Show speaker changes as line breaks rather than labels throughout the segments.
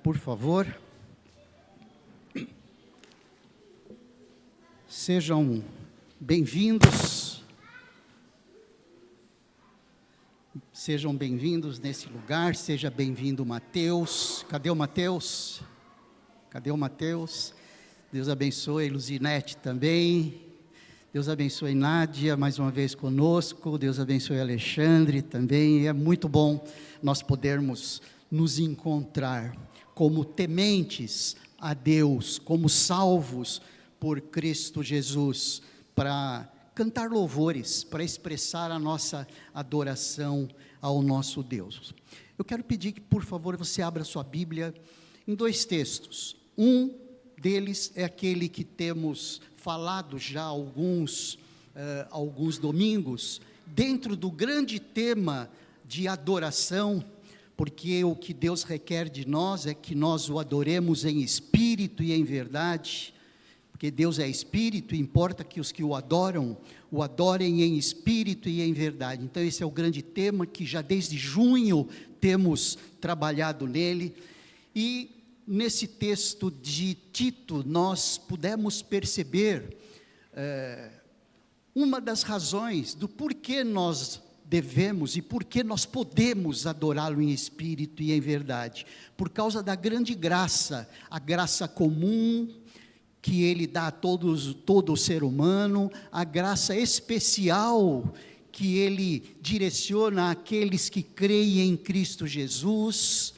por favor. Sejam bem-vindos. Sejam bem-vindos nesse lugar. Seja bem-vindo, Mateus. Cadê o Mateus? Cadê o Mateus? Deus abençoe Luzinete também. Deus abençoe Nádia, mais uma vez conosco. Deus abençoe Alexandre também. É muito bom nós podermos nos encontrar como tementes a Deus, como salvos por Cristo Jesus, para cantar louvores, para expressar a nossa adoração ao nosso Deus. Eu quero pedir que, por favor, você abra sua Bíblia em dois textos. Um deles é aquele que temos falado já alguns domingos, dentro do grande tema de adoração, porque o que Deus requer de nós é que nós o adoremos em espírito e em verdade, porque Deus é espírito, e importa que os que o adorem em espírito e em verdade. Então esse é o grande tema que já desde junho temos trabalhado nele, e nesse texto de Tito nós pudemos perceber uma das razões do porquê nós devemos e porquê nós podemos adorá-lo em espírito e em verdade, por causa da grande graça, a graça comum que Ele dá a todo o ser humano, a graça especial que Ele direciona àqueles que creem em Cristo Jesus.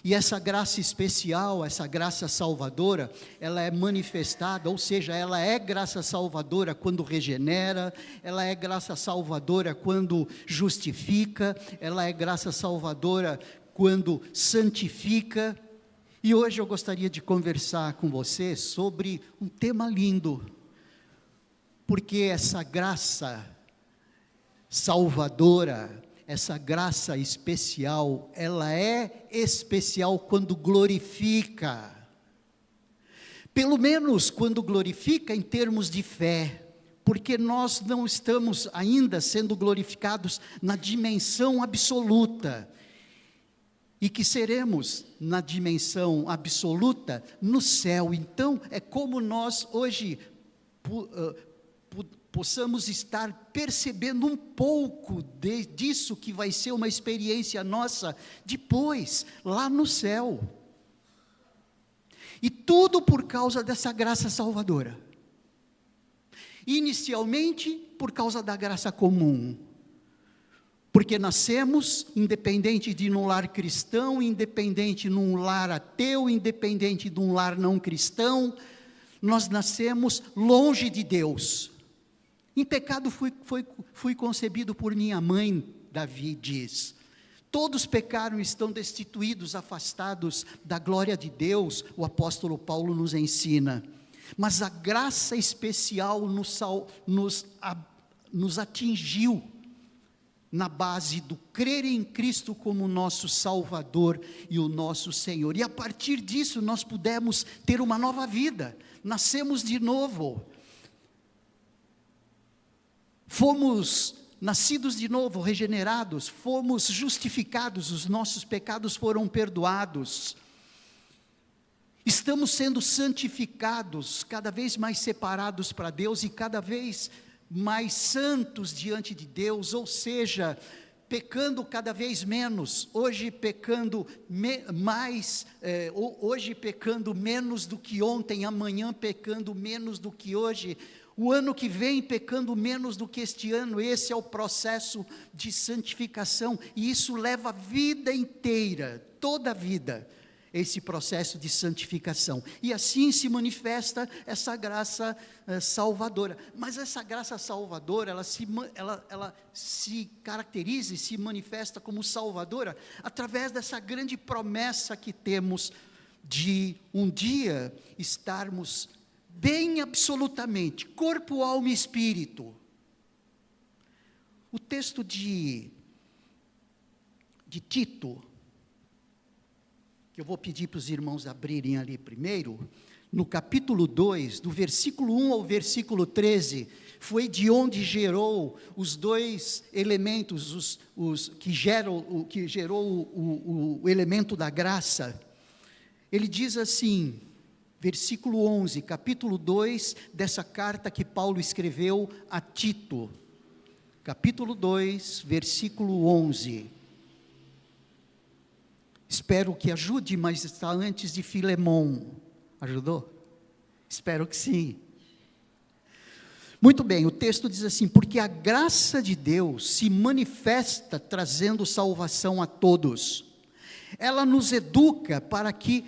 E essa graça especial, essa graça salvadora, ela é manifestada, ou seja, ela é graça salvadora quando regenera, ela é graça salvadora quando justifica, ela é graça salvadora quando santifica. E hoje eu gostaria de conversar com você sobre um tema lindo, porque essa graça salvadora, essa graça especial, ela é especial quando glorifica, pelo menos quando glorifica em termos de fé, porque nós não estamos ainda sendo glorificados na dimensão absoluta, e que seremos na dimensão absoluta no céu. Então é como nós hoje possamos estar percebendo um pouco disso que vai ser uma experiência nossa depois, lá no céu. E tudo por causa dessa graça salvadora. Inicialmente, por causa da graça comum. Porque nascemos, independente de um lar cristão, independente de um lar ateu, independente de um lar não cristão, nós nascemos longe de Deus. Em pecado fui concebido por minha mãe, Davi diz. Todos pecaram e estão destituídos, afastados da glória de Deus, o apóstolo Paulo nos ensina. Mas a graça especial nos atingiu na base do crer em Cristo como nosso Salvador e o nosso Senhor. E a partir disso nós pudemos ter uma nova vida, nascemos de novo. Fomos nascidos de novo, regenerados, fomos justificados, os nossos pecados foram perdoados. Estamos sendo santificados, cada vez mais separados para Deus e cada vez mais santos diante de Deus, ou seja, pecando cada vez menos, hoje pecando hoje pecando menos do que ontem, amanhã pecando menos do que hoje, o ano que vem pecando menos do que este ano. Esse é o processo de santificação, e isso leva a vida inteira, toda a vida, esse processo de santificação, e assim se manifesta essa graça salvadora. Mas essa graça salvadora, ela se caracteriza e se manifesta como salvadora, através dessa grande promessa que temos, de um dia estarmos bem absolutamente, corpo, alma e espírito. O texto de Tito, que eu vou pedir para os irmãos abrirem ali primeiro, no capítulo 2, do versículo 1 ao versículo 13, foi de onde gerou os dois elementos, que gerou o elemento da graça. Ele diz assim, versículo 11, capítulo 2 dessa carta que Paulo escreveu a Tito. Capítulo 2, versículo 11. Espero que ajude, mas está antes de Filemon. Ajudou? Espero que sim. Muito bem, o texto diz assim: porque a graça de Deus se manifesta trazendo salvação a todos. Ela nos educa para que,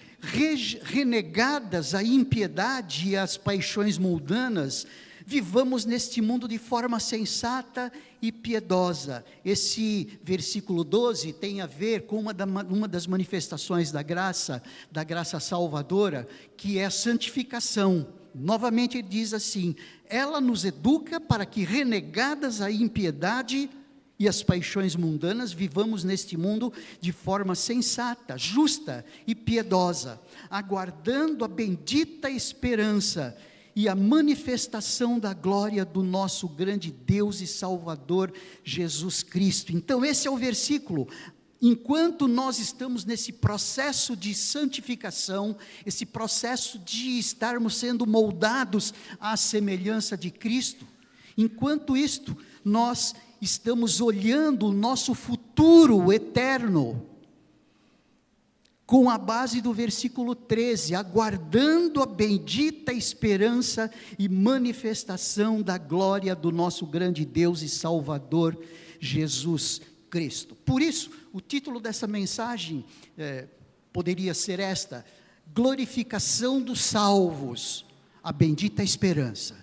renegadas a impiedade e as paixões mundanas, vivamos neste mundo de forma sensata e piedosa. Esse versículo 12 tem a ver com uma das manifestações da graça salvadora, que é a santificação. Novamente ele diz assim: ela nos educa para que, renegadas a impiedade e as paixões mundanas, vivamos neste mundo de forma sensata, justa e piedosa, aguardando a bendita esperança e a manifestação da glória do nosso grande Deus e Salvador, Jesus Cristo. Então esse é o versículo. Enquanto nós estamos nesse processo de santificação, esse processo de estarmos sendo moldados à semelhança de Cristo, enquanto isto, nós estamos olhando o nosso futuro eterno, com a base do versículo 13, aguardando a bendita esperança e manifestação da glória do nosso grande Deus e Salvador, Jesus Cristo. Por isso, o título dessa mensagem poderia ser esta: glorificação dos salvos, a bendita esperança.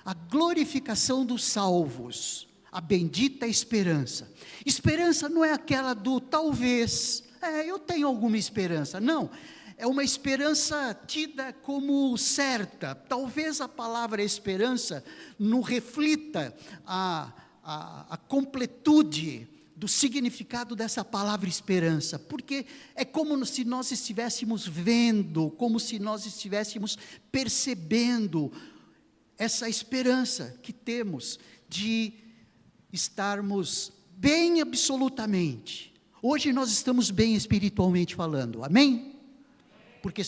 A glorificação dos salvos, a bendita esperança. Esperança não é aquela do talvez, eu tenho alguma esperança. Não, é uma esperança tida como certa. Talvez a palavra esperança não reflita a completude do significado dessa palavra esperança, porque é como se nós estivéssemos vendo, como se nós estivéssemos percebendo essa esperança que temos de estarmos bem absolutamente. Hoje nós estamos bem espiritualmente falando, amém? Porque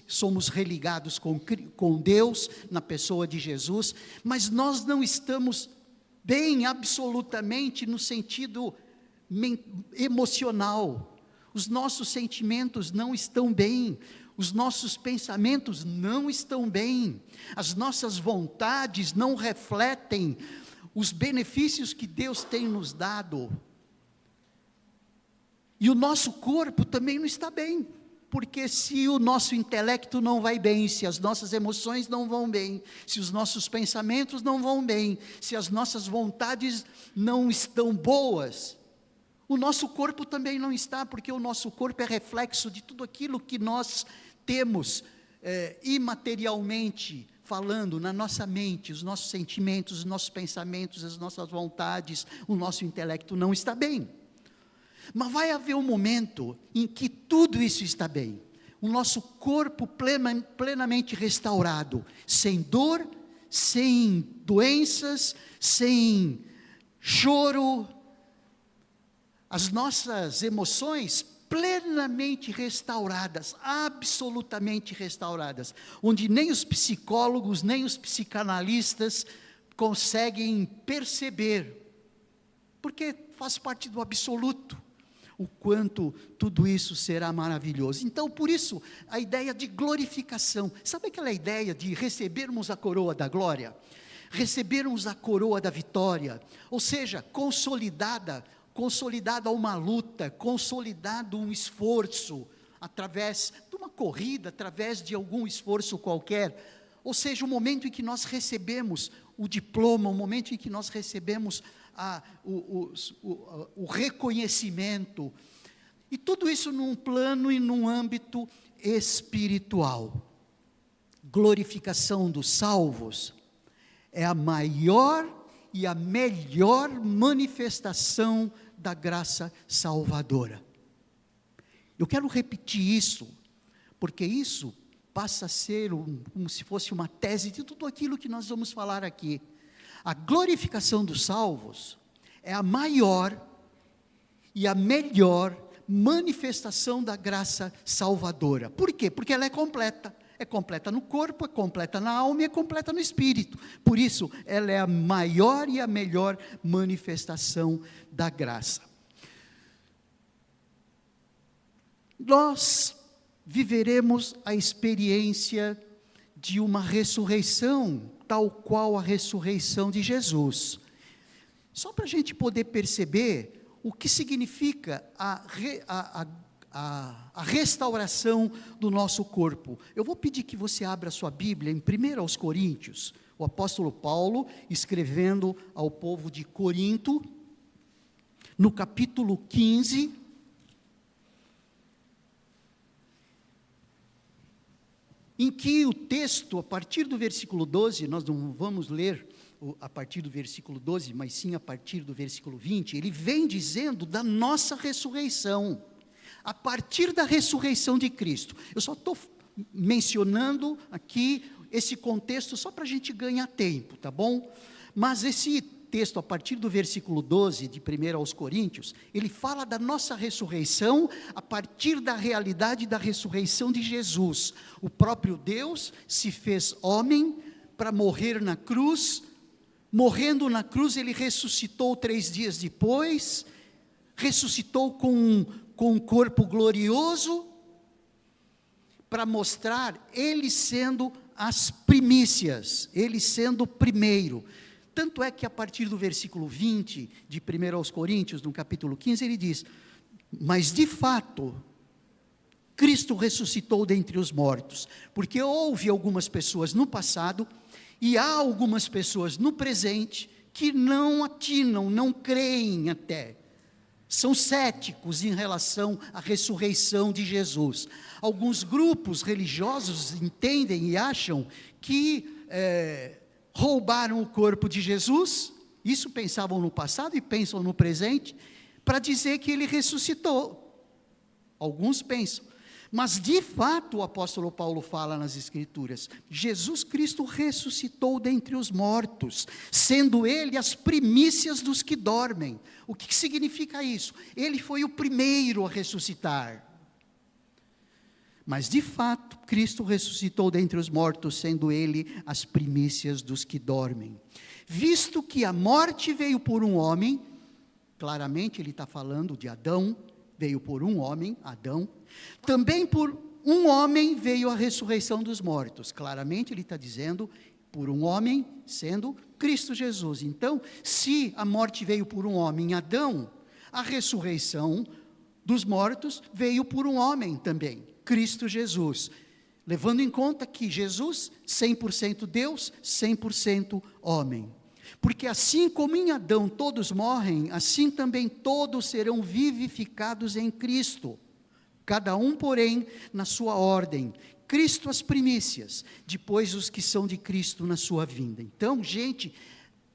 somos religados com Deus, na pessoa de Jesus, mas nós não estamos bem absolutamente no sentido emocional. Os nossos sentimentos não estão bem, os nossos pensamentos não estão bem, as nossas vontades não refletem os benefícios que Deus tem nos dado, e o nosso corpo também não está bem, porque se o nosso intelecto não vai bem, se as nossas emoções não vão bem, se os nossos pensamentos não vão bem, se as nossas vontades não estão boas, o nosso corpo também não está, porque o nosso corpo é reflexo de tudo aquilo que nós temos imaterialmente falando na nossa mente, os nossos sentimentos, os nossos pensamentos, as nossas vontades, o nosso intelecto não está bem. Mas vai haver um momento em que tudo isso está bem, o nosso corpo plenamente restaurado, sem dor, sem doenças, sem choro, as nossas emoções plenamente restauradas, absolutamente restauradas, onde nem os psicólogos, nem os psicanalistas conseguem perceber, porque faz parte do absoluto, o quanto tudo isso será maravilhoso. Então, por isso, a ideia de glorificação, sabe aquela ideia de recebermos a coroa da glória? Recebermos a coroa da vitória, ou seja, consolidada uma luta, consolidado um esforço, através de uma corrida, através de algum esforço qualquer, ou seja, o momento em que nós recebemos o diploma, o momento em que nós recebemos o reconhecimento, e tudo isso num plano e num âmbito espiritual. Glorificação dos salvos é a maior e a melhor manifestação da graça salvadora. Eu quero repetir isso, porque isso passa a ser como se fosse uma tese de tudo aquilo que nós vamos falar aqui. A glorificação dos salvos é a maior e a melhor manifestação da graça salvadora. Por quê? Porque ela é completa. É completa no corpo, é completa na alma e é completa no espírito. Por isso, ela é a maior e a melhor manifestação da graça. Nós viveremos a experiência de uma ressurreição, tal qual a ressurreição de Jesus. Só para a gente poder perceber o que significa a restauração do nosso corpo. Eu vou pedir que você abra a sua Bíblia em 1 aos Coríntios, o apóstolo Paulo, escrevendo ao povo de Corinto, no capítulo 15, em que o texto, a partir do versículo 12, nós não vamos ler a partir do versículo 12, mas sim a partir do versículo 20, ele vem dizendo da nossa ressurreição, a partir da ressurreição de Cristo. Eu só estou mencionando aqui esse contexto só para a gente ganhar tempo, tá bom? Mas esse texto, a partir do versículo 12, de 1 aos Coríntios, ele fala da nossa ressurreição, a partir da realidade da ressurreição de Jesus. O próprio Deus se fez homem para morrer na cruz. Morrendo na cruz, ele ressuscitou 3 dias depois, ressuscitou com um corpo glorioso, para mostrar ele sendo as primícias, ele sendo o primeiro. Tanto é que a partir do versículo 20, de 1 aos Coríntios, no capítulo 15, ele diz: mas de fato, Cristo ressuscitou dentre os mortos, porque houve algumas pessoas no passado, e há algumas pessoas no presente, que não atinam, não creem até, são céticos em relação à ressurreição de Jesus. Alguns grupos religiosos entendem e acham que roubaram o corpo de Jesus, isso pensavam no passado e pensam no presente, para dizer que ele ressuscitou. Alguns pensam, mas de fato o apóstolo Paulo fala nas Escrituras, Jesus Cristo ressuscitou dentre os mortos, sendo ele as primícias dos que dormem. O que significa isso? Ele foi o primeiro a ressuscitar. Mas de fato, Cristo ressuscitou dentre os mortos, sendo ele as primícias dos que dormem. Visto que a morte veio por um homem, claramente ele está falando de Adão, veio por um homem, Adão. Também por um homem veio a ressurreição dos mortos. Claramente ele está dizendo, por um homem, sendo Cristo Jesus. Então, se a morte veio por um homem, Adão, a ressurreição dos mortos veio por um homem também, Cristo Jesus, levando em conta que Jesus, 100% Deus, 100% homem. Porque assim como em Adão todos morrem, assim também todos serão vivificados em Cristo. Cada um, porém, na sua ordem. Cristo as primícias, depois os que são de Cristo na sua vinda. Então, gente,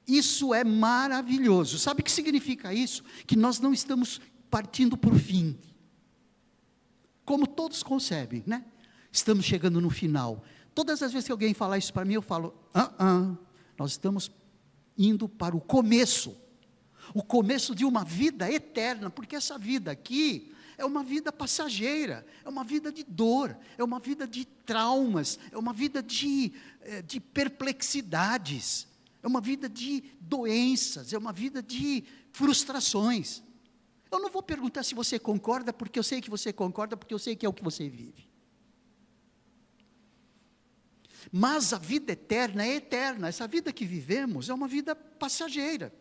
isso é maravilhoso. Sabe o que significa isso? Que nós não estamos partindo para o fim. Como todos concebem, né? Estamos chegando no final. Todas as vezes que alguém falar isso para mim, eu falo, nós estamos indo para o começo de uma vida eterna, porque essa vida aqui é uma vida passageira, é uma vida de dor, é uma vida de traumas, é uma vida de perplexidades, é uma vida de doenças, é uma vida de frustrações. Eu não vou perguntar se você concorda, porque eu sei que você concorda, porque eu sei que é o que você vive. Mas a vida eterna é eterna. Essa vida que vivemos é uma vida passageira.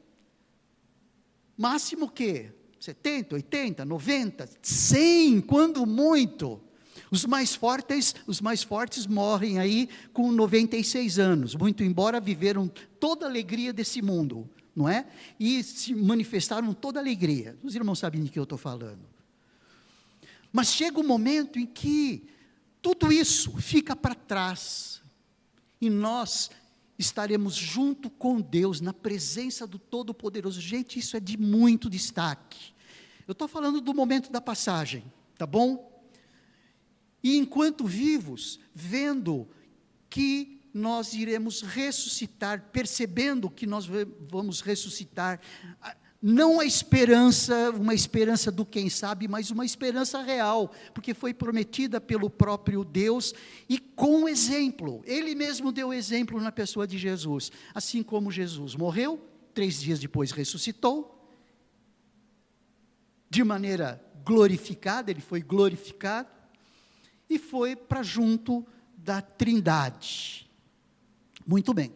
Máximo o quê? 70, 80, 90, 100, quando muito. Os mais fortes morrem aí com 96 anos, muito embora viveram toda a alegria desse mundo, não é? E se manifestaram toda a alegria. Os irmãos sabem de que eu estou falando. Mas chega um momento em que tudo isso fica para trás, e nós estaremos junto com Deus, na presença do Todo-Poderoso. Gente, isso é de muito destaque. Eu estou falando do momento da passagem, tá bom? E enquanto vivos, vendo que nós iremos ressuscitar, percebendo que nós vamos ressuscitar Não uma esperança do quem sabe, mas uma esperança real, porque foi prometida pelo próprio Deus e com exemplo. Ele mesmo deu exemplo na pessoa de Jesus. Assim como Jesus morreu, 3 dias depois ressuscitou, de maneira glorificada, ele foi glorificado, e foi para junto da Trindade. Muito bem.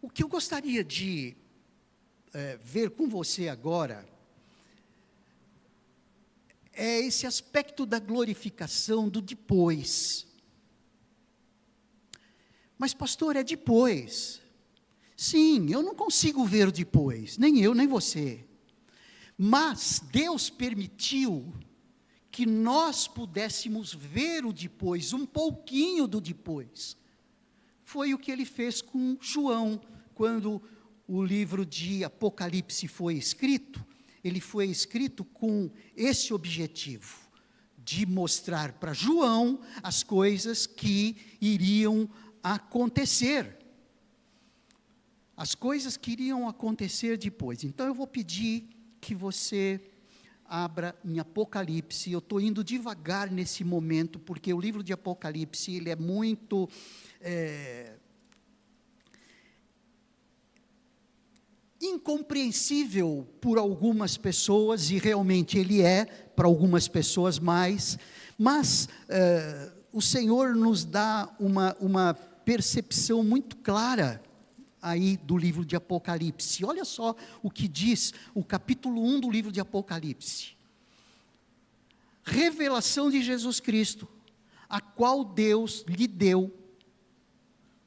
O que eu gostaria de ver com você agora é esse aspecto da glorificação do depois. Mas pastor, é depois. Sim, eu não consigo ver o depois, nem eu, nem você. Mas Deus permitiu que nós pudéssemos ver o depois, um pouquinho do depois. Foi o que ele fez com João, quando o livro de Apocalipse foi escrito. Ele foi escrito com esse objetivo, de mostrar para João as coisas que iriam acontecer. As coisas que iriam acontecer depois. Então eu vou pedir que você abra em Apocalipse. Eu estou indo devagar nesse momento, porque o livro de Apocalipse, ele é muito... incompreensível por algumas pessoas, e realmente ele é, para algumas pessoas mais, mas o Senhor nos dá uma percepção muito clara, aí do livro de Apocalipse. Olha só o que diz o capítulo 1 do livro de Apocalipse. Revelação de Jesus Cristo, a qual Deus lhe deu,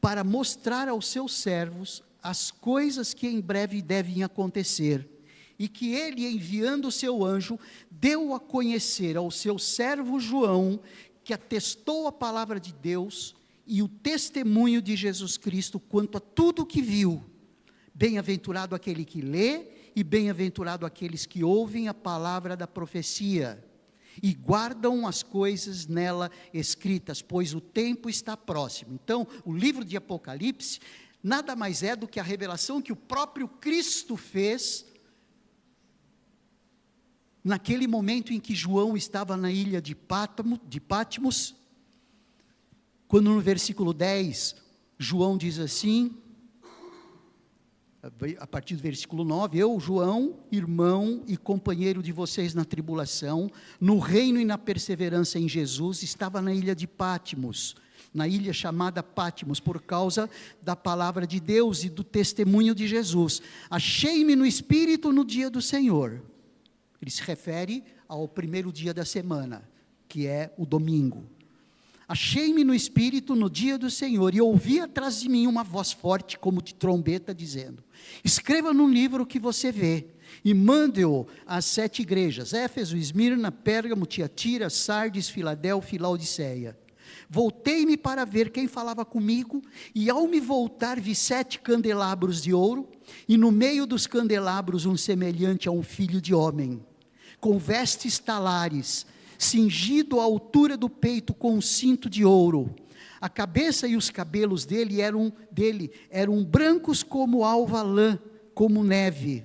para mostrar aos seus servos as coisas que em breve devem acontecer, e que ele, enviando o seu anjo, deu a conhecer ao seu servo João, que atestou a palavra de Deus, e o testemunho de Jesus Cristo, quanto a tudo o que viu. Bem-aventurado aquele que lê, e bem-aventurado aqueles que ouvem a palavra da profecia, e guardam as coisas nela escritas, pois o tempo está próximo. Então, o livro de Apocalipse nada mais é do que a revelação que o próprio Cristo fez, naquele momento em que João estava na ilha de Patmos, quando no versículo 10, João diz assim, a partir do versículo 9, eu, João, irmão e companheiro de vocês na tribulação, no reino e na perseverança em Jesus, estava na ilha de Patmos, na ilha chamada Patmos, por causa da palavra de Deus e do testemunho de Jesus. Achei-me no Espírito no dia do Senhor. Ele se refere ao primeiro dia da semana, que é o domingo. Achei-me no Espírito no dia do Senhor, e ouvi atrás de mim uma voz forte, como de trombeta, dizendo, escreva no livro o que você vê, e mande-o às 7 igrejas, Éfeso, Esmirna, Pérgamo, Tiatira, Sardes, Filadélfia e Laodiceia. Voltei-me para ver quem falava comigo, e ao me voltar vi 7 candelabros de ouro, e no meio dos candelabros um semelhante a um filho de homem, com vestes talares, cingido à altura do peito com um cinto de ouro. A cabeça e os cabelos dele eram brancos como alva lã, como neve.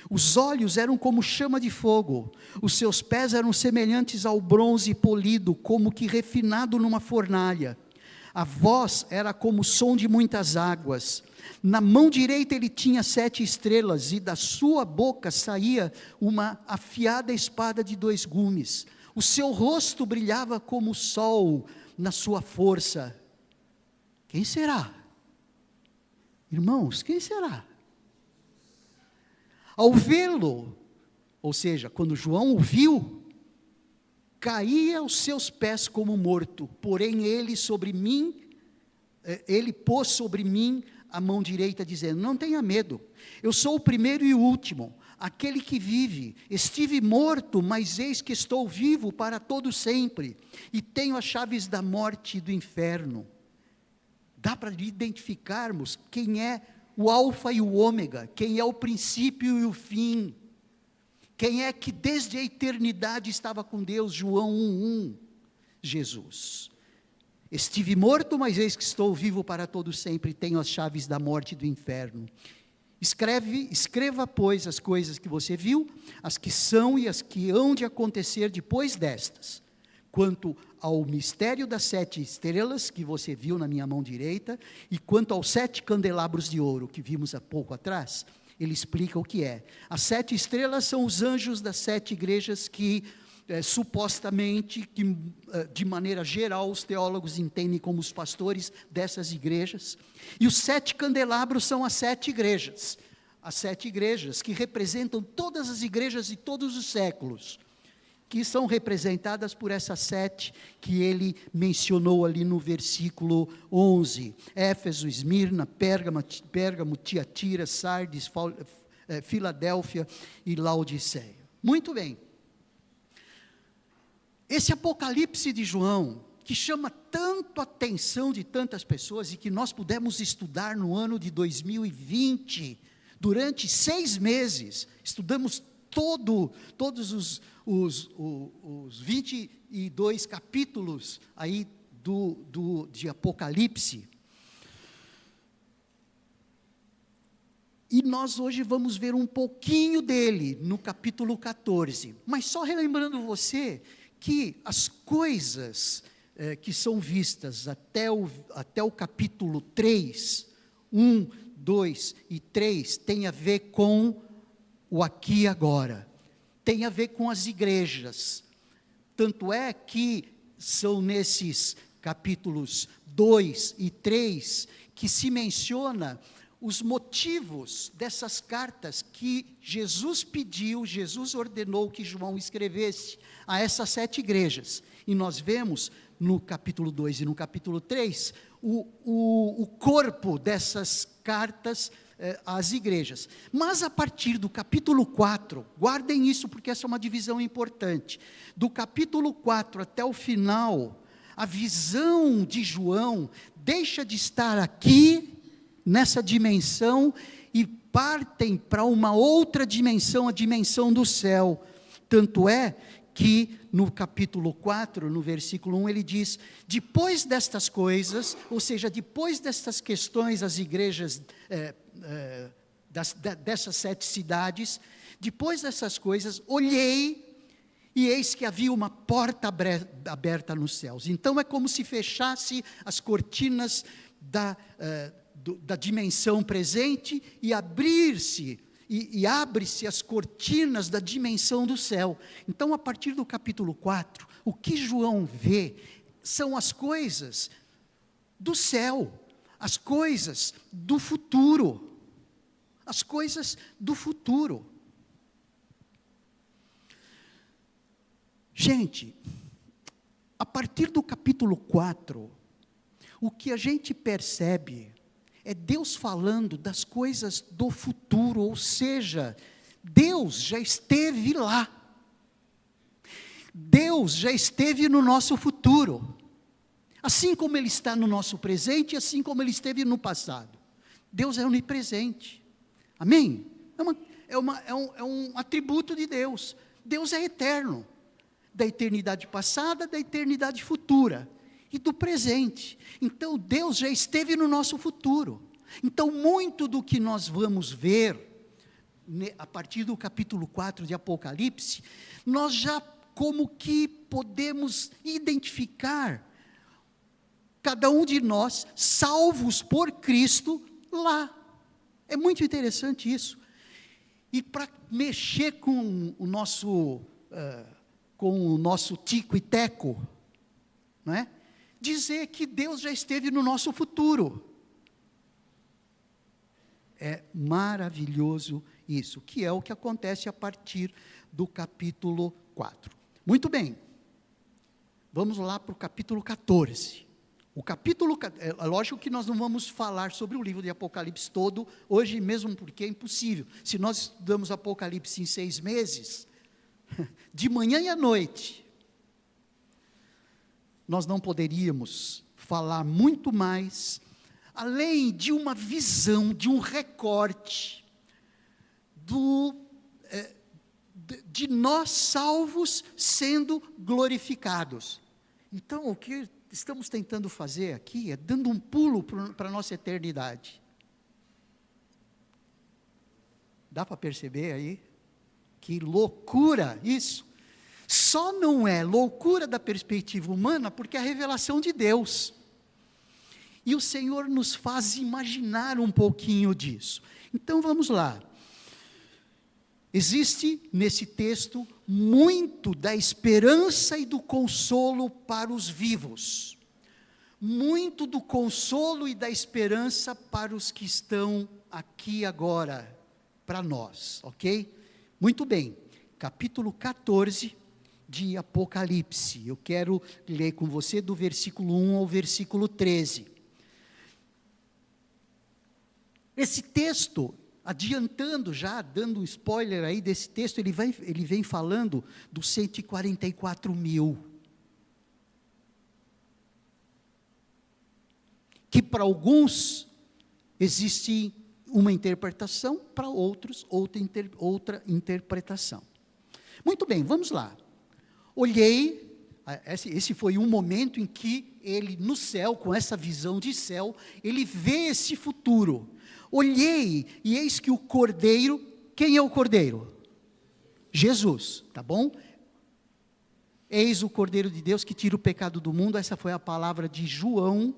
Os olhos eram como chama de fogo. Os seus pés eram semelhantes ao bronze polido, como que refinado numa fornalha. A voz era como o som de muitas águas. Na mão direita ele tinha 7 estrelas, e da sua boca saía uma afiada espada de 2 gumes. O seu rosto brilhava como o sol na sua força. Quem será? Irmãos, quem será? Ao vê-lo, ou seja, quando João o viu, caía aos seus pés como morto, porém ele pôs sobre mim a mão direita, dizendo, não tenha medo, eu sou o primeiro e o último, aquele que vive. Estive morto, mas eis que estou vivo para todo sempre, e tenho as chaves da morte e do inferno. Dá para identificarmos quem é o alfa e o ômega, quem é o princípio e o fim, quem é que desde a eternidade estava com Deus. João 1:1, Jesus. Estive morto, mas eis que estou vivo para todo sempre, e tenho as chaves da morte e do inferno. Escreva, pois, as coisas que você viu, as que são e as que hão de acontecer depois destas. Quanto ao mistério das 7 estrelas que você viu na minha mão direita, e quanto aos 7 candelabros de ouro que vimos há pouco atrás, ele explica o que é. As 7 estrelas são os anjos das 7 igrejas que, supostamente, de maneira geral, os teólogos entendem como os pastores dessas igrejas. E os 7 candelabros são as 7 igrejas. As 7 igrejas que representam todas as igrejas de todos os séculos, que são representadas por essas 7 que ele mencionou ali no versículo 11. Éfeso, Esmirna, Pérgamo, Tiatira, Sardes, Filadélfia e Laodiceia. Muito bem. Esse Apocalipse de João, que chama tanto a atenção de tantas pessoas e que nós pudemos estudar no ano de 2020, durante 6 meses, estudamos todos os 22 capítulos aí de Apocalipse. E nós hoje vamos ver um pouquinho dele no capítulo 14. Mas só relembrando você que as coisas que são vistas até o capítulo 3, 1, 2 e 3, tem a ver com o aqui e agora, tem a ver com as igrejas. Tanto é que são nesses capítulos 2 e 3 que se menciona os motivos dessas cartas que Jesus pediu, Jesus ordenou que João escrevesse a essas 7 igrejas. E nós vemos no capítulo 2 e no capítulo 3 o corpo dessas cartas às igrejas. Mas a partir do capítulo 4, guardem isso porque essa é uma divisão importante, do capítulo 4 até o final, a visão de João deixa de estar aqui, nessa dimensão, e partem para uma outra dimensão, a dimensão do céu. Tanto é que no capítulo 4, no versículo 1, ele diz: depois destas coisas, ou seja, depois destas questões, as igrejas dessas 7 cidades, depois dessas coisas, olhei, e eis que havia uma porta aberta nos céus. Então é como se fechasse as cortinas da dimensão presente e abre-se as cortinas da dimensão do céu. Então, a partir do capítulo 4, o que João vê são as coisas do céu, as coisas do futuro, as coisas do futuro. Gente, a partir do capítulo 4, o que a gente percebe é Deus falando das coisas do futuro, ou seja, Deus já esteve lá. Deus já esteve no nosso futuro. Assim como Ele está no nosso presente, assim como Ele esteve no passado. Deus é onipresente. Amém? É um atributo de Deus. Deus é eterno. Da eternidade passada, da eternidade futura. E do presente. Então Deus já esteve no nosso futuro. Então muito do que nós vamos ver a partir do capítulo 4 de Apocalipse, nós já como que podemos identificar cada um de nós salvos por Cristo lá. É muito interessante isso. E para mexer com o nosso tico e teco, não é? Dizer que Deus já esteve no nosso futuro. É maravilhoso isso, que é o que acontece a partir do capítulo 4. Muito bem, vamos lá para o capítulo 14. É lógico que nós não vamos falar sobre o livro de Apocalipse todo, hoje mesmo, porque é impossível. Se nós estudamos Apocalipse em 6 meses, de manhã e à noite, nós não poderíamos falar muito mais, além de uma visão, de um recorte, de nós salvos sendo glorificados. Então, o que estamos tentando fazer aqui é dando um pulo para a nossa eternidade. Dá para perceber aí? Que loucura isso! Só não é loucura da perspectiva humana porque é a revelação de Deus. E o Senhor nos faz imaginar um pouquinho disso. Então vamos lá. Existe nesse texto muito da esperança e do consolo para os vivos. Muito do consolo e da esperança para os que estão aqui agora, para nós, ok? Muito bem, capítulo 14 de Apocalipse. Eu quero ler com você do versículo 1 ao versículo 13. Esse texto, adiantando já, dando um spoiler aí desse texto, ele vem falando dos 144 mil. Que para alguns existe uma interpretação, para outros outra interpretação. Muito bem, vamos lá. Olhei, esse foi um momento em que ele no céu, com essa visão de céu, ele vê esse futuro. Olhei, e eis que o Cordeiro, quem é o Cordeiro? Jesus, tá bom? Eis o Cordeiro de Deus que tira o pecado do mundo. Essa foi a palavra de João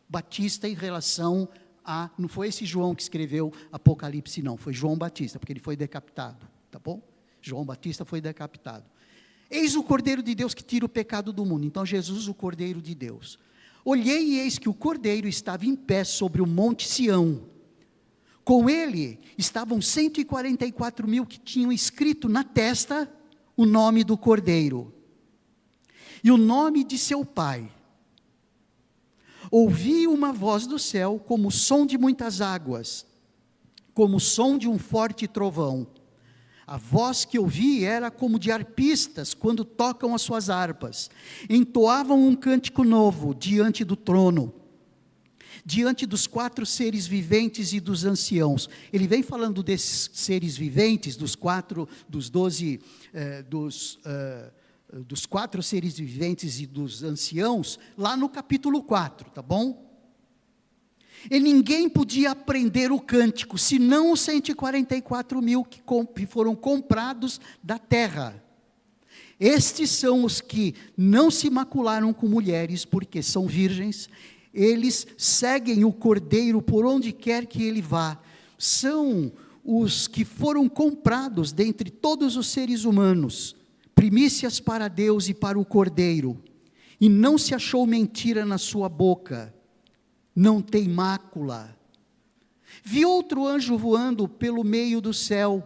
Batista em relação a, não foi esse João que escreveu Apocalipse não, foi João Batista, porque ele foi decapitado, tá bom? João Batista foi decapitado. Eis o Cordeiro de Deus que tira o pecado do mundo. Então Jesus, o Cordeiro de Deus. Olhei e eis que o Cordeiro estava em pé sobre o monte Sião. Com ele estavam 144 mil que tinham escrito na testa o nome do Cordeiro e o nome de seu pai. Ouvi uma voz do céu como o som de muitas águas, como o som de um forte trovão. A voz que ouvi era como de arpistas quando tocam as suas harpas. Entoavam um cântico novo diante do trono, diante dos 4 seres viventes e dos anciãos. Ele vem falando desses seres viventes, dos 4 seres viventes e dos anciãos, lá no capítulo 4, tá bom? E ninguém podia aprender o cântico, senão os 144 mil que foram comprados da terra. Estes são os que não se macularam com mulheres, porque são virgens. Eles seguem o Cordeiro por onde quer que ele vá. São os que foram comprados dentre todos os seres humanos, primícias para Deus e para o Cordeiro. E não se achou mentira na sua boca. Não tem mácula. Vi outro anjo voando pelo meio do céu,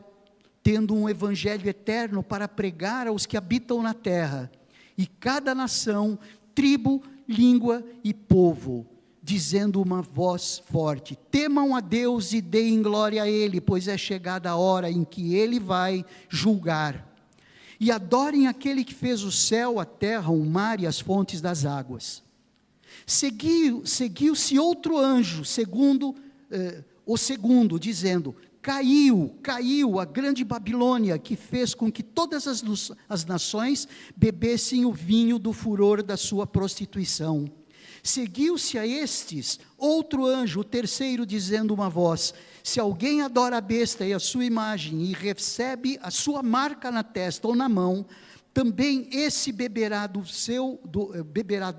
tendo um evangelho eterno para pregar aos que habitam na terra, e cada nação, tribo, língua e povo, dizendo uma voz forte: temam a Deus e deem glória a Ele, pois é chegada a hora em que Ele vai julgar. E adorem aquele que fez o céu, a terra, o mar e as fontes das águas. Seguiu-se outro anjo, o segundo, dizendo: caiu a grande Babilônia, que fez com que todas as nações bebessem o vinho do furor da sua prostituição. Seguiu-se a estes outro anjo, o terceiro, dizendo uma voz: se alguém adora a besta e a sua imagem, e recebe a sua marca na testa ou na mão, também esse beberá do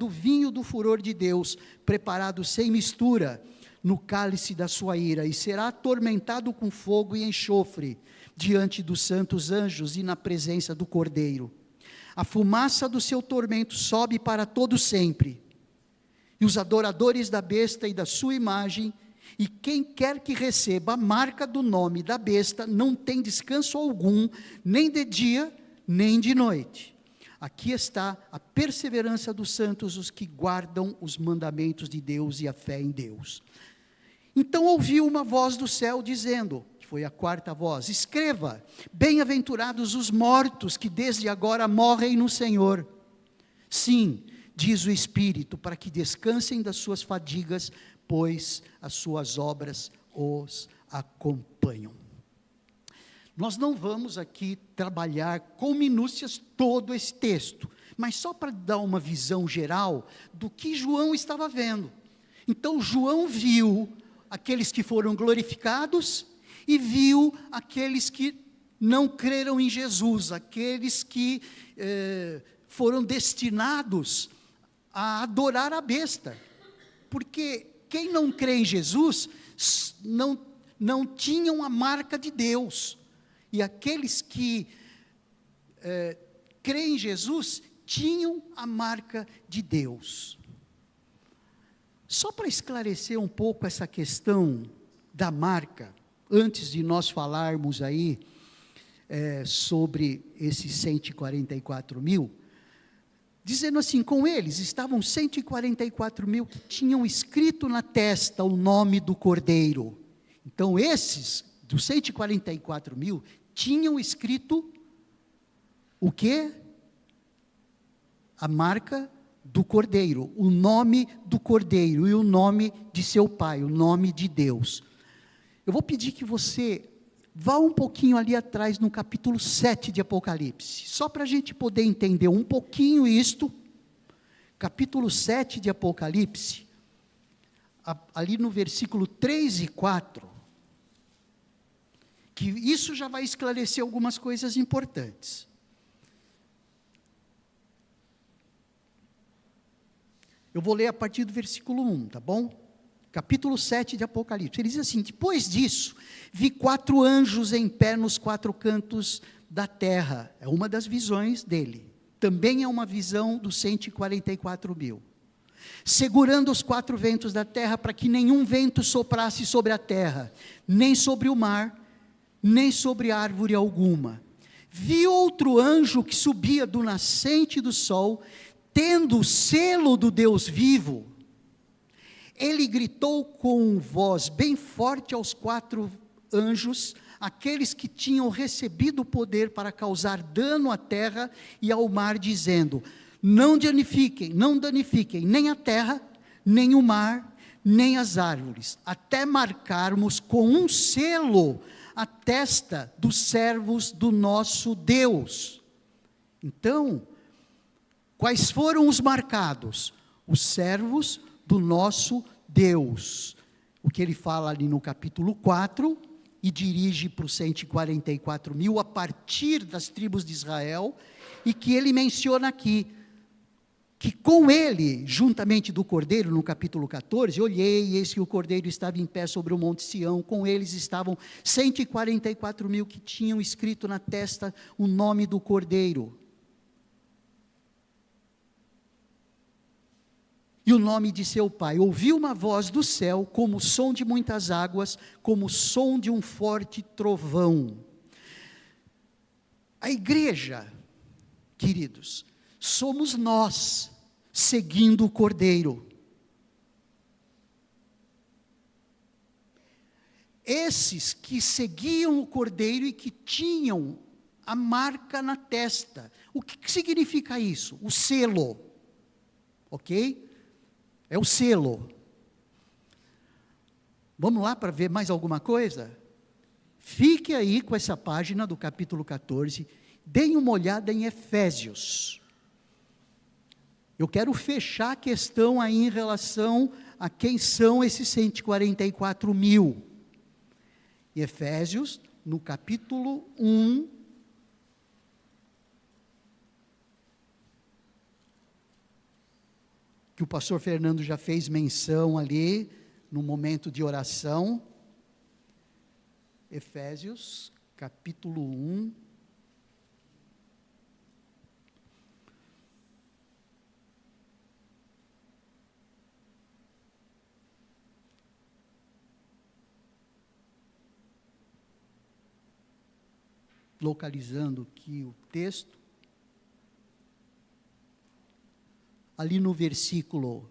vinho do furor de Deus, preparado sem mistura, no cálice da sua ira, e será atormentado com fogo e enxofre, diante dos santos anjos e na presença do Cordeiro. A fumaça do seu tormento sobe para todo sempre, e os adoradores da besta e da sua imagem, e quem quer que receba a marca do nome da besta, não tem descanso algum, nem de dia, nem de noite. Aqui está a perseverança dos santos, os que guardam os mandamentos de Deus e a fé em Deus. Então ouviu uma voz do céu dizendo, que foi a quarta voz: escreva, bem-aventurados os mortos que desde agora morrem no Senhor. Sim, diz o Espírito, para que descansem das suas fadigas, pois as suas obras os acompanham. Nós não vamos aqui trabalhar com minúcias todo esse texto, mas só para dar uma visão geral do que João estava vendo. Então João viu aqueles que foram glorificados e viu aqueles que não creram em Jesus, aqueles que foram destinados a adorar a besta, porque quem não crê em Jesus não tinham a marca de Deus, e aqueles que creem em Jesus tinham a marca de Deus. Só para esclarecer um pouco essa questão da marca, antes de nós falarmos aí sobre esses 144 mil, dizendo assim, com eles estavam 144 mil que tinham escrito na testa o nome do Cordeiro. Então esses, dos 144 mil, tinham escrito o quê? A marca do Cordeiro, o nome do Cordeiro e o nome de seu Pai, o nome de Deus. Eu vou pedir que você vá um pouquinho ali atrás no capítulo 7 de Apocalipse, só para a gente poder entender um pouquinho isto. Capítulo 7 de Apocalipse, ali no versículo 3 e 4, que isso já vai esclarecer algumas coisas importantes. Eu vou ler a partir do versículo 1, tá bom? Capítulo 7 de Apocalipse, ele diz assim, depois disso, vi 4 anjos em pé nos 4 cantos da terra, é uma das visões dele, também é uma visão dos 144 mil, segurando os 4 ventos da terra, para que nenhum vento soprasse sobre a terra, nem sobre o mar, nem sobre árvore alguma. Vi outro anjo que subia do nascente do sol, tendo o selo do Deus vivo. Ele gritou com voz bem forte aos 4 anjos, aqueles que tinham recebido o poder para causar dano à terra e ao mar, dizendo, não danifiquem nem a terra, nem o mar, nem as árvores, até marcarmos com um selo a testa dos servos do nosso Deus. Então, quais foram os marcados? Os servos do nosso Deus. O que ele fala ali no capítulo 4, e dirige para os 144 mil, a partir das tribos de Israel, e que ele menciona aqui, que com ele, juntamente do Cordeiro, no capítulo 14, olhei, e eis que o Cordeiro estava em pé sobre o monte Sião, com eles estavam 144 mil que tinham escrito na testa o nome do Cordeiro. E o nome de seu Pai. Ouvi uma voz do céu, como o som de muitas águas, como o som de um forte trovão. A igreja, queridos, somos nós, seguindo o Cordeiro. Esses que seguiam o Cordeiro e que tinham a marca na testa. O que significa isso? O selo. Ok? É o selo. Vamos lá para ver mais alguma coisa? Fique aí com essa página do capítulo 14, deem uma olhada em Efésios. Eu quero fechar a questão aí em relação a quem são esses 144 mil. Em Efésios, no capítulo 1, que o pastor Fernando já fez menção ali, no momento de oração. Efésios, capítulo 1. Localizando aqui o texto. Ali no versículo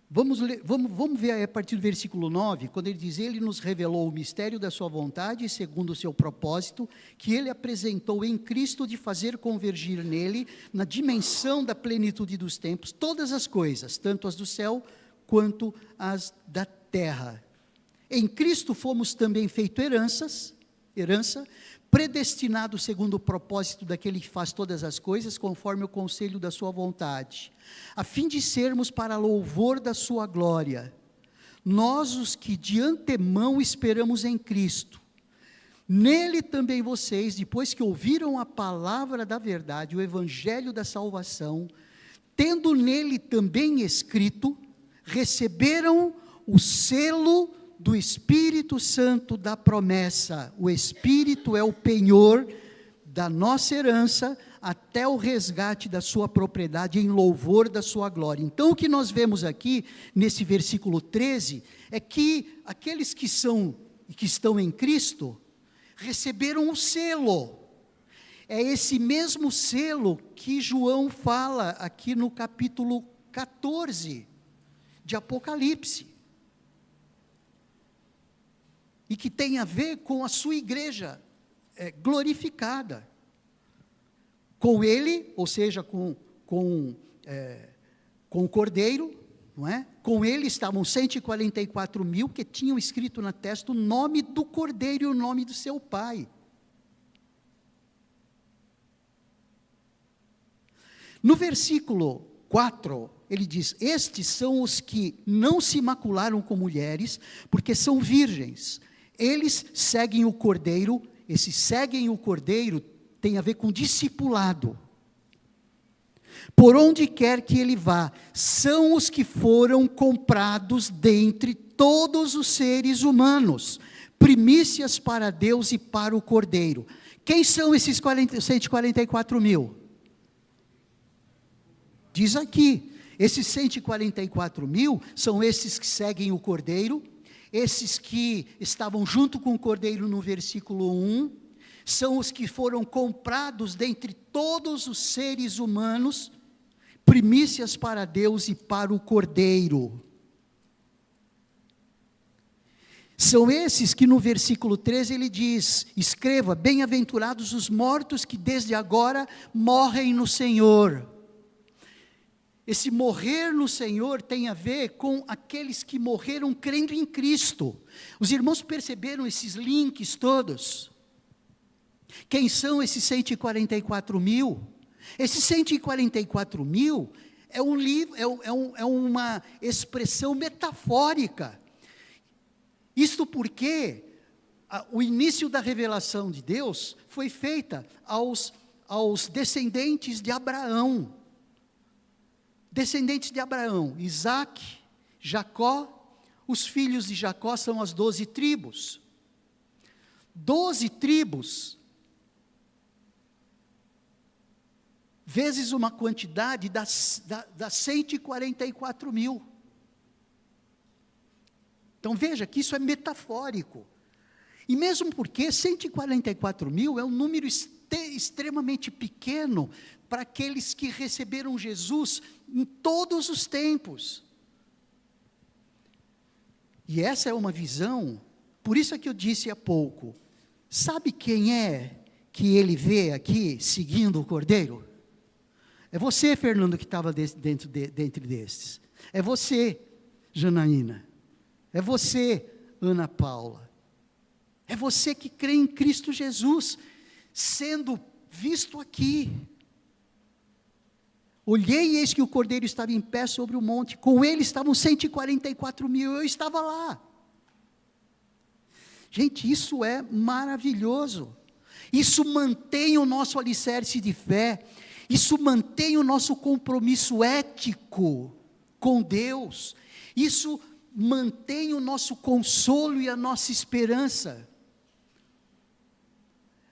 vamos ver aí a partir do versículo 9, quando ele diz, ele nos revelou o mistério da sua vontade, segundo o seu propósito, que ele apresentou em Cristo, de fazer convergir nele, na dimensão da plenitude dos tempos, todas as coisas, tanto as do céu, quanto as da terra. Em Cristo fomos também feito herança, predestinado segundo o propósito daquele que faz todas as coisas, conforme o conselho da sua vontade, a fim de sermos para louvor da sua glória, nós os que de antemão esperamos em Cristo. Nele também vocês, depois que ouviram a palavra da verdade, o evangelho da salvação, tendo nele também escrito, receberam o selo do Espírito Santo da promessa. O Espírito é o penhor da nossa herança, até o resgate da sua propriedade, em louvor da sua glória. Então, o que nós vemos aqui, nesse versículo 13, é que aqueles que estão em Cristo, receberam o selo. É esse mesmo selo que João fala aqui no capítulo 14 de Apocalipse, e que tem a ver com a sua igreja glorificada, com ele, ou seja, com o Cordeiro, não é? Com ele estavam 144 mil que tinham escrito na testa o nome do Cordeiro e o nome do seu pai. No versículo 4, ele diz: estes são os que não se macularam com mulheres, porque são virgens. Eles seguem o Cordeiro. Esse seguem o Cordeiro tem a ver com discipulado. Por onde quer que ele vá, são os que foram comprados dentre todos os seres humanos, primícias para Deus e para o Cordeiro. Quem são esses 144 mil? Diz aqui, esses 144 mil são esses que seguem o Cordeiro, esses que estavam junto com o Cordeiro no versículo 1, são os que foram comprados dentre todos os seres humanos, primícias para Deus e para o Cordeiro. São esses que no versículo 13 ele diz: escreva, bem-aventurados os mortos que desde agora morrem no Senhor. Esse morrer no Senhor tem a ver com aqueles que morreram crendo em Cristo. Os irmãos perceberam esses links todos? Quem são esses 144 mil? Esses 144 mil é uma expressão metafórica. Isto porque o início da revelação de Deus foi feita aos descendentes de Abraão. Descendentes de Abraão, Isaac, Jacó. Os filhos de Jacó são as 12 tribos. 12 tribos, vezes uma quantidade das 144 mil. Então veja que isso é metafórico. E mesmo porque 144 mil é um número extremamente pequeno para aqueles que receberam Jesus em todos os tempos. E essa é uma visão, por isso é que eu disse há pouco, sabe quem é que ele vê aqui seguindo o Cordeiro? É você, Fernando, que estava dentro desses. É você, Janaína. É você, Ana Paula. É você que crê em Cristo Jesus, sendo visto aqui. Olhei e eis que o Cordeiro estava em pé sobre o monte, com ele estavam 144 mil, eu estava lá. Gente, isso é maravilhoso. Isso mantém o nosso alicerce de fé, isso mantém o nosso compromisso ético com Deus, isso mantém o nosso consolo e a nossa esperança.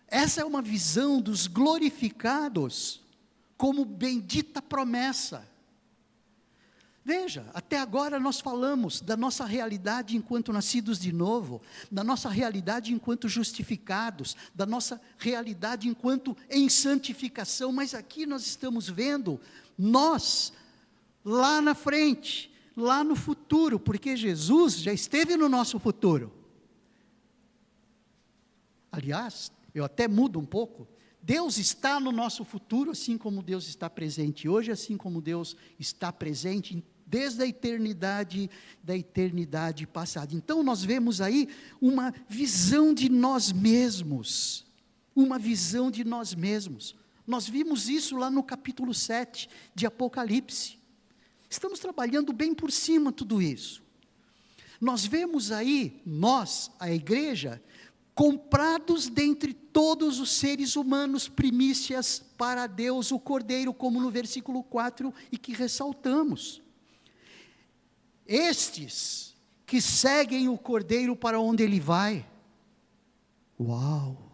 Essa é uma visão dos glorificados, como bendita promessa. Veja, até agora nós falamos da nossa realidade enquanto nascidos de novo, da nossa realidade enquanto justificados, da nossa realidade enquanto em santificação, mas aqui nós estamos vendo nós, lá na frente, lá no futuro, porque Jesus já esteve no nosso futuro. Aliás, eu até mudo um pouco, Deus está no nosso futuro, assim como Deus está presente hoje, assim como Deus está presente desde a eternidade, da eternidade passada. Então nós vemos aí uma visão de nós mesmos, uma visão de nós mesmos. Nós vimos isso lá no capítulo 7 de Apocalipse. Estamos trabalhando bem por cima tudo isso. Nós vemos aí, nós, a igreja, comprados dentre todos os seres humanos, primícias para Deus, o Cordeiro, como no versículo 4, e que ressaltamos. Estes que seguem o Cordeiro para onde ele vai. Uau!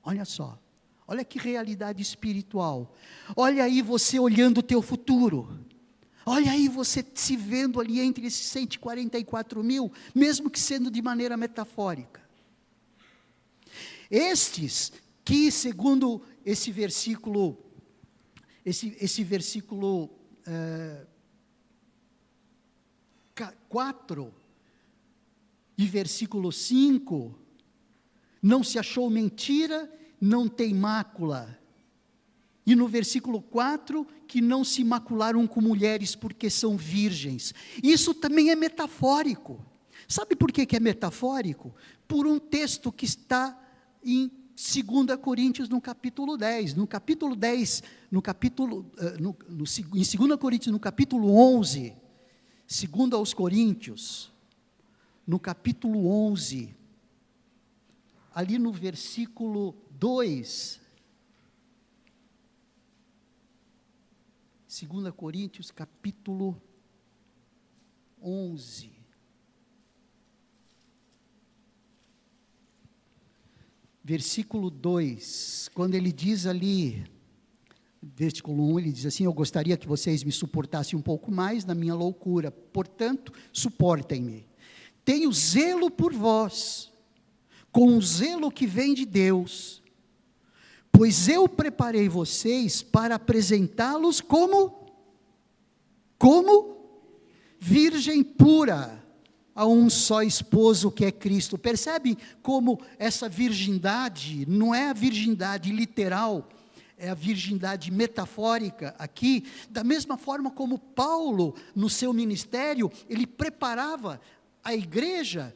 Olha só, olha que realidade espiritual. Olha aí você olhando o teu futuro. Olha aí você se vendo ali entre esses 144 mil, mesmo que sendo de maneira metafórica. Estes que, segundo esse versículo, esse versículo 4 e versículo 5, não se achou mentira, não tem mácula. E no versículo 4, que não se macularam com mulheres porque são virgens. Isso também é metafórico. Sabe por que é metafórico? Por um texto que está em 2 Coríntios, no capítulo 10. No capítulo 10, em 2 Coríntios, no capítulo 11, 2 aos Coríntios, no capítulo 11, ali no versículo 2, 2 Coríntios, capítulo 11, versículo 2, quando ele diz ali, versículo 1, ele diz assim: eu gostaria que vocês me suportassem um pouco mais na minha loucura, portanto, suportem-me. Tenho zelo por vós, com o zelo que vem de Deus, pois eu preparei vocês para apresentá-los como virgem pura, a um só esposo que é Cristo. Percebe como essa virgindade não é a virgindade literal, é a virgindade metafórica aqui, da mesma forma como Paulo, no seu ministério, ele preparava a igreja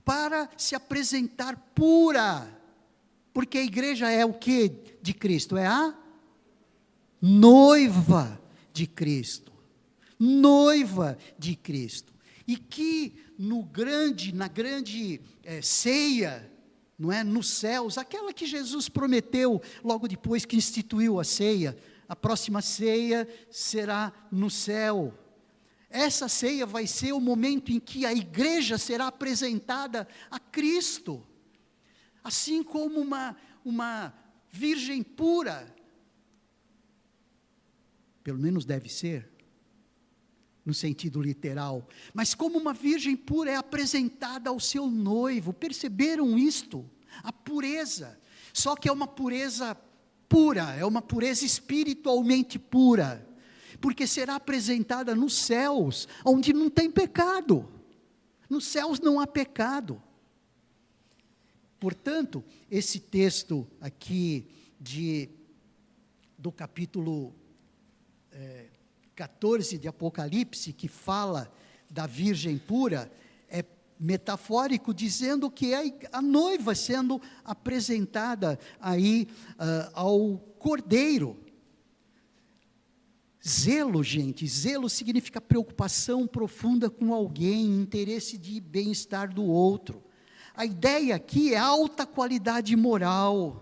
para se apresentar pura, porque a igreja é o que de Cristo? É a noiva de Cristo, noiva de Cristo, e que na grande ceia, não é, nos céus, aquela que Jesus prometeu logo depois que instituiu a ceia, a próxima ceia será no céu. Essa ceia vai ser o momento em que a igreja será apresentada a Cristo, assim como uma virgem pura, pelo menos deve ser, no sentido literal, mas como uma virgem pura é apresentada ao seu noivo. Perceberam isto? A pureza, só que é uma pureza pura, é uma pureza espiritualmente pura, porque será apresentada nos céus, onde não tem pecado. Nos céus não há pecado. Portanto, esse texto aqui do capítulo 14 de Apocalipse, que fala da virgem pura, é metafórico, dizendo que é a noiva sendo apresentada aí ao Cordeiro. Zelo, gente, zelo significa preocupação profunda com alguém, interesse de bem-estar do outro. A ideia aqui é alta qualidade moral.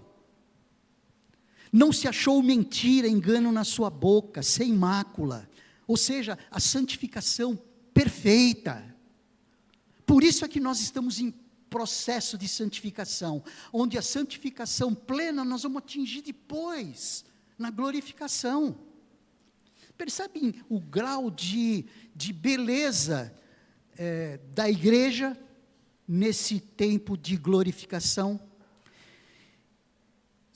Não se achou mentira, engano na sua boca, sem mácula. Ou seja, a santificação perfeita. Por isso é que nós estamos em processo de santificação, onde a santificação plena nós vamos atingir depois, na glorificação. Percebem o grau de beleza da igreja nesse tempo de glorificação?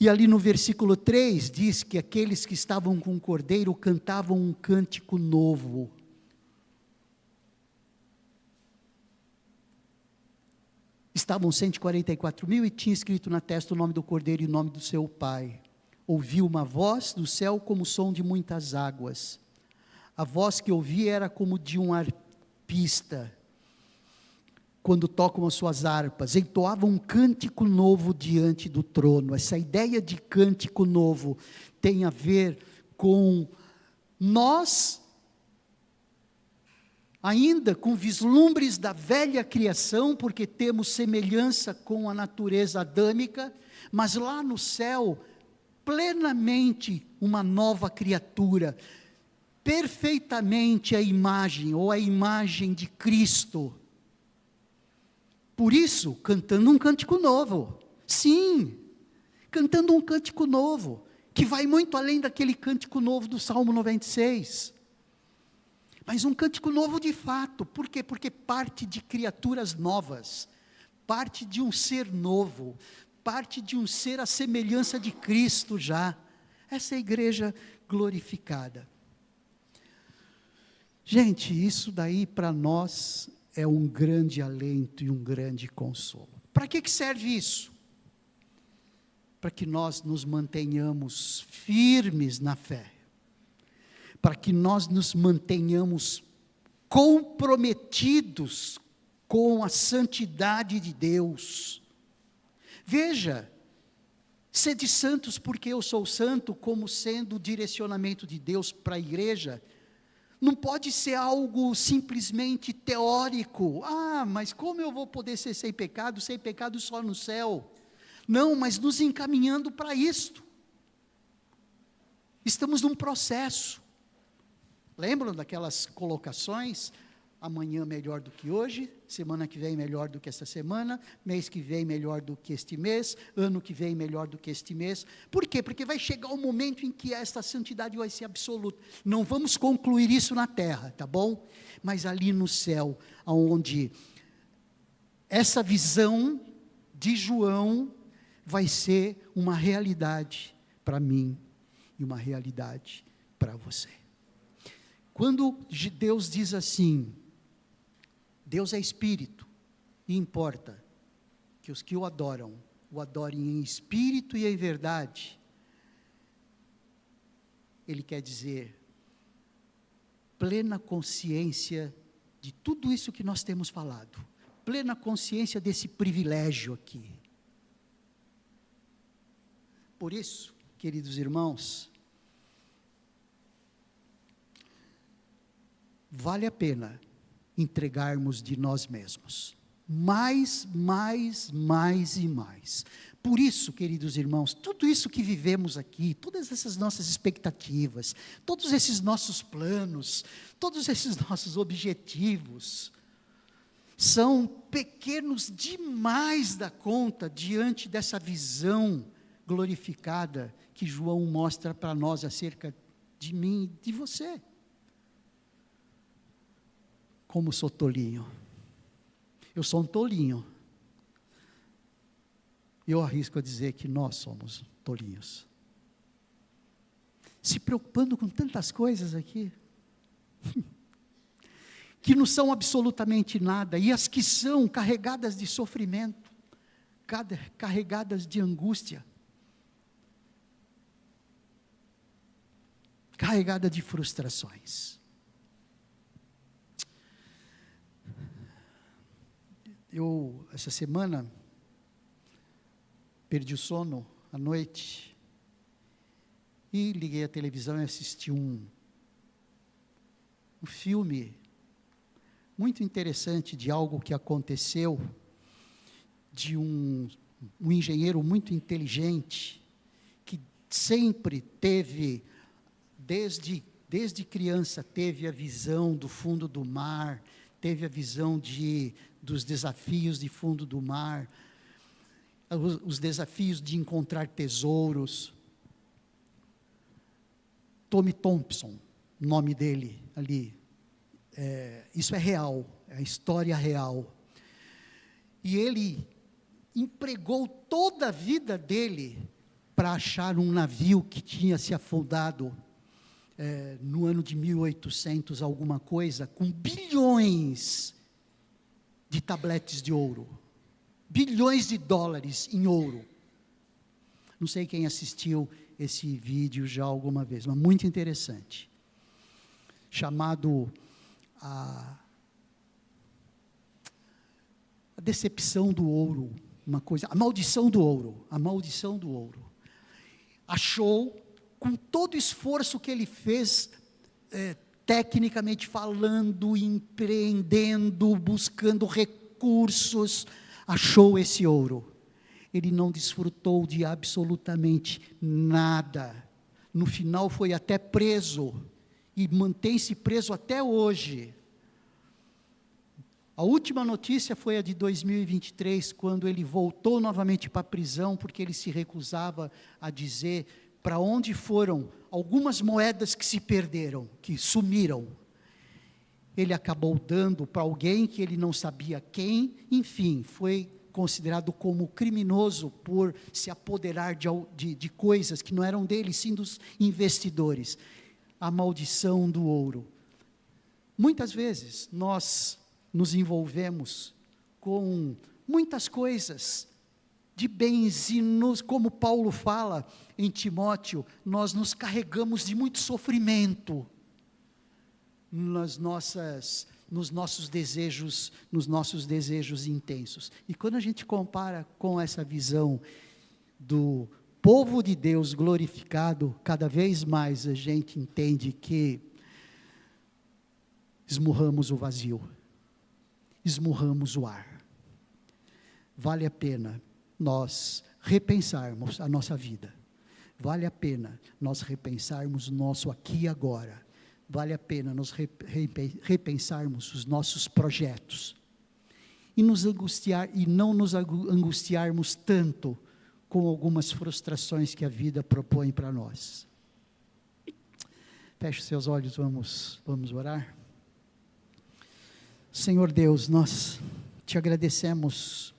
E ali no versículo 3 diz que aqueles que estavam com o Cordeiro cantavam um cântico novo. Estavam 144 mil e tinha escrito na testa o nome do Cordeiro e o nome do seu pai. Ouviu uma voz do céu como o som de muitas águas. A voz que ouvi era como de um arpista, quando tocam as suas harpas, entoavam um cântico novo diante do trono. Essa ideia de cântico novo tem a ver com nós, ainda com vislumbres da velha criação, porque temos semelhança com a natureza adâmica, mas lá no céu, plenamente uma nova criatura, perfeitamente a imagem, ou a imagem de Cristo. Por isso, cantando um cântico novo. Sim, cantando um cântico novo, que vai muito além daquele cântico novo do Salmo 96. Mas um cântico novo de fato. Por quê? Porque parte de criaturas novas, parte de um ser novo, parte de um ser à semelhança de Cristo já. Essa é a igreja glorificada. Gente, isso daí para nós é um grande alento e um grande consolo. Para que serve isso? Para que nós nos mantenhamos firmes na fé, para que nós nos mantenhamos comprometidos com a santidade de Deus. Veja, sede santos porque eu sou santo, como sendo o direcionamento de Deus para a igreja, não pode ser algo simplesmente teórico. Mas como eu vou poder ser sem pecado só no céu? Não, mas nos encaminhando para isto. Estamos num processo. Lembram daquelas colocações? Amanhã melhor do que hoje, semana que vem melhor do que essa semana, mês que vem melhor do que este mês, ano que vem melhor do que este mês. Por quê? Porque vai chegar um momento em que esta santidade vai ser absoluta. Não vamos concluir isso na terra, tá bom? Mas ali no céu, onde essa visão de João vai ser uma realidade para mim e uma realidade para você. Quando Deus diz assim, Deus é Espírito, e importa que os que o adorem em espírito e em verdade, Ele quer dizer, plena consciência de tudo isso que nós temos falado, plena consciência desse privilégio aqui. Por isso, queridos irmãos, vale a pena entregarmos de nós mesmos, mais e mais. Por isso, queridos irmãos, tudo isso que vivemos aqui, todas essas nossas expectativas, todos esses nossos planos, todos esses nossos objetivos, são pequenos demais da conta, diante dessa visão glorificada, que João mostra para nós acerca de mim e de você. Como sou tolinho. Eu sou um tolinho. Eu arrisco a dizer que nós somos tolinhos. Se preocupando com tantas coisas aqui, que não são absolutamente nada, e as que são carregadas de sofrimento, carregadas de angústia, carregada de frustrações. Eu, essa semana, perdi o sono à noite, e liguei a televisão e assisti um filme muito interessante de algo que aconteceu, de um engenheiro muito inteligente, que sempre teve, desde criança, teve a visão do fundo do mar, teve a visão dos desafios de fundo do mar, os desafios de encontrar tesouros. Tommy Thompson, o nome dele ali, isso é real, é a história real. E ele empregou toda a vida dele para achar um navio que tinha se afundado no ano de 1800 alguma coisa, com bilhões de tabletes de ouro, bilhões de dólares em ouro. Não sei quem assistiu esse vídeo já alguma vez, mas muito interessante. Chamado A decepção do ouro, uma coisa, a maldição do ouro, a maldição do ouro. Achou, com todo o esforço que ele fez, tecnicamente falando, empreendendo, buscando recursos, achou esse ouro. Ele não desfrutou de absolutamente nada. No final foi até preso, e mantém-se preso até hoje. A última notícia foi a de 2023, quando ele voltou novamente para a prisão, porque ele se recusava a dizer para onde foram algumas moedas que se perderam, que sumiram. Ele acabou dando para alguém que ele não sabia quem, enfim, foi considerado como criminoso por se apoderar de coisas que não eram dele, sim dos investidores. A maldição do ouro. Muitas vezes nós nos envolvemos com muitas coisas de bens, e como Paulo fala em Timóteo, nós nos carregamos de muito sofrimento nos nossos desejos intensos. E quando a gente compara com essa visão do povo de Deus glorificado, cada vez mais a gente entende que esmurramos o vazio, esmurramos o ar. Vale a pena nós repensarmos a nossa vida, vale a pena nós repensarmos o nosso aqui e agora, vale a pena nós repensarmos os nossos projetos, e não nos angustiarmos tanto com algumas frustrações que a vida propõe para nós. Feche seus olhos, vamos orar. Senhor Deus, nós te agradecemos,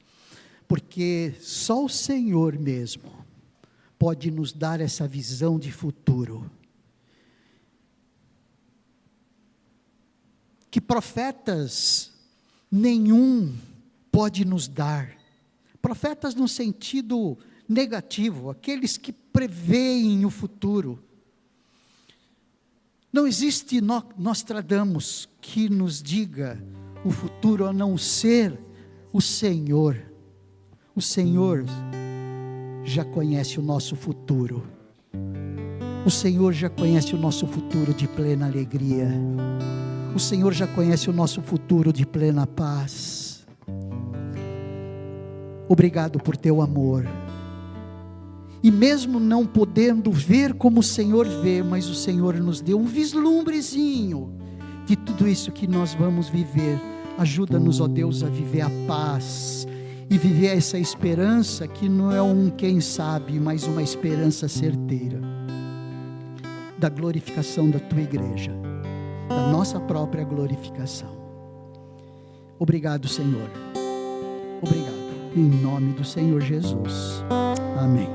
porque só o Senhor mesmo pode nos dar essa visão de futuro, que profetas nenhum pode nos dar. Profetas no sentido negativo, aqueles que preveem o futuro. Não existe Nostradamus que nos diga o futuro, a não ser o Senhor. O Senhor já conhece o nosso futuro. O Senhor já conhece o nosso futuro de plena alegria. O Senhor já conhece o nosso futuro de plena paz. Obrigado por teu amor. E mesmo não podendo ver como o Senhor vê, mas o Senhor nos deu um vislumbrezinho de tudo isso que nós vamos viver. Ajuda-nos, ó Deus, a viver a paz e viver essa esperança que não é um quem sabe, mas uma esperança certeira da glorificação da tua igreja, da nossa própria glorificação. Obrigado, Senhor. Obrigado. Em nome do Senhor Jesus. Amém.